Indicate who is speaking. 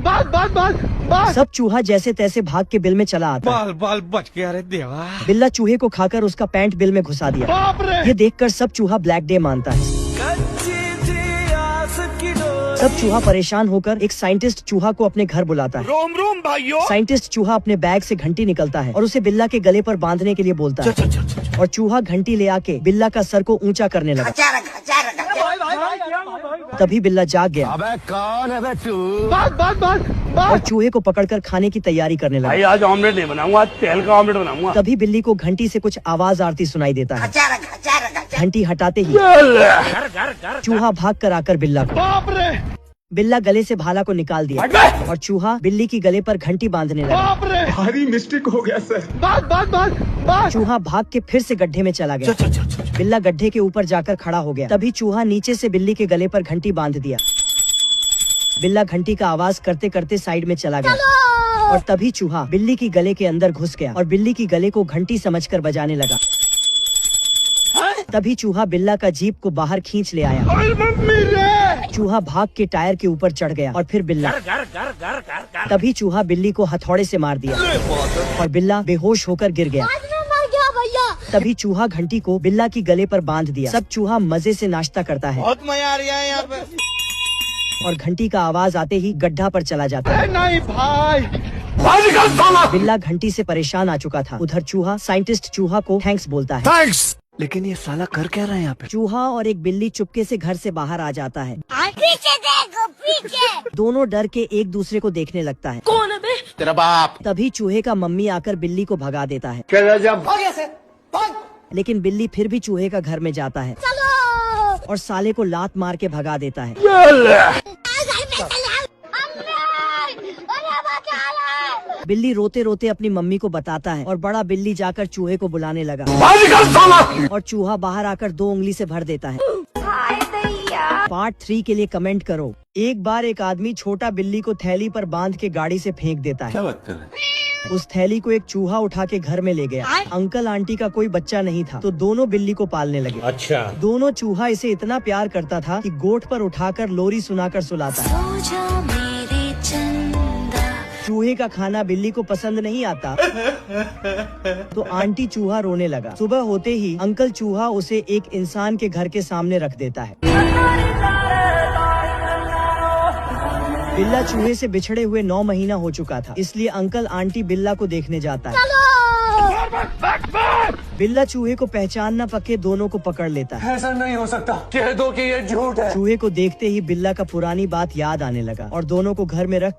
Speaker 1: सब चूहा जैसे तैसे भाग के बिल में चला आता है।
Speaker 2: बाल बच गया रे देवा।
Speaker 1: बिल्ला चूहे को खाकर उसका पैंट बिल में घुसा दिया। ये देखकर सब चूहा ब्लैक डे मानता है। सब चूहा परेशान होकर एक साइंटिस्ट चूहा को अपने घर बुलाता है।
Speaker 2: रोम रोम भाइयों।
Speaker 1: साइंटिस्ट चूहा अपने बैग से घंटी निकलता है और उसे बिल्ला के गले पर बांधने के लिए बोलता है। और चूहा घंटी ले आके बिल्ला का सर को ऊंचा करने लगा। तभी बिल्ला जाग गया।
Speaker 3: अबे कौन है बे तू?
Speaker 1: और चूहे को पकड़कर खाने की तैयारी करने लगा।
Speaker 2: भाई आज ऑमलेट नहीं बनाऊंगा, आज तेल का ऑमलेट बनाऊंगा।
Speaker 1: तभी बिल्ली को घंटी से कुछ आवाज आती सुनाई देता है। घंटी हटाते ही चूहा भाग कर आकर बिल्ला गले से भाला को निकाल दिया और चूहा बिल्ली की गले पर घंटी बांधने लगा।
Speaker 3: भारी मिस्टेक हो गया सर।
Speaker 1: चूहा भाग के फिर से गड्ढे में चला गया। बिल्ला गड्ढे के ऊपर जाकर खड़ा हो गया। तभी चूहा नीचे से बिल्ली के गले पर घंटी बांध दिया। बिल्ला घंटी का आवाज करते करते साइड में चला गया और तभी चूहा बिल्ली की गले के अंदर घुस गया और बिल्ली की गले को घंटी समझकर बजाने लगा। तभी चूहा बिल्ला का जीप को बाहर खींच ले आया। चूहा भाग के टायर के ऊपर चढ़ गया और फिर बिल्ला। तभी चूहा बिल्ली को हथौड़े से मार दिया और बिल्ला बेहोश होकर गिर गया। तभी चूहा घंटी को बिल्ला की गले पर बांध दिया। सब चूहा मजे से नाश्ता करता है।
Speaker 2: बहुत मजा आ रहा है यहाँ पे।
Speaker 1: और घंटी का आवाज आते ही गड्ढा पर चला जाता है।
Speaker 2: नहीं भाई।
Speaker 1: बिल्ला घंटी से परेशान आ चुका था। उधर चूहा साइंटिस्ट चूहा को थैंक्स बोलता है।
Speaker 3: थैंक्स। लेकिन ये साला कर क्या रहा है यहाँ पे?
Speaker 1: चूहा और एक बिल्ली चुपके से घर से बाहर आ जाता है।
Speaker 4: पीछे देखो पीछे।
Speaker 1: दोनों डर के एक दूसरे को देखने लगता है।
Speaker 4: कौन है बे?
Speaker 3: तेरा बाप।
Speaker 1: तभी चूहे का मम्मी आकर बिल्ली को भगा देता है। लेकिन बिल्ली फिर भी चूहे का घर में जाता है और साले को लात मार के भगा देता है। बिल्ली रोते रोते अपनी मम्मी को बताता है और बड़ा बिल्ली जाकर चूहे को बुलाने लगा और चूहा बाहर आकर 2 उंगली से भर देता है। पार्ट 3 के लिए कमेंट करो। एक बार एक आदमी छोटा बिल्ली को थैली पर बांध के गाड़ी से फेंक देता है।
Speaker 3: क्या बात कर रहे हैं?
Speaker 1: उस थैली को एक चूहा उठा के घर में ले गया। अंकल आंटी का कोई बच्चा नहीं था तो दोनों बिल्ली को पालने लगे।
Speaker 2: अच्छा।
Speaker 1: दोनों चूहा इसे इतना प्यार करता था कि गोठ पर उठाकर लोरी सुनाकर सुलाता है। चूहे का खाना बिल्ली को पसंद नहीं आता तो आंटी चूहा रोने लगा। सुबह होते ही अंकल चूहा उसे एक इंसान के घर के सामने रख देता है। बिल्ला चूहे से बिछड़े हुए 9 महीना हो चुका था, इसलिए अंकल आंटी बिल्ला को देखने जाता है। बिल्ला चूहे को पहचान न पके दोनों को पकड़ लेता है।
Speaker 3: ऐसा नहीं हो सकता, कह दो कि ये झूठ है।
Speaker 1: चूहे को देखते ही बिल्ला का पुरानी बात याद आने लगा और दोनों को घर में रख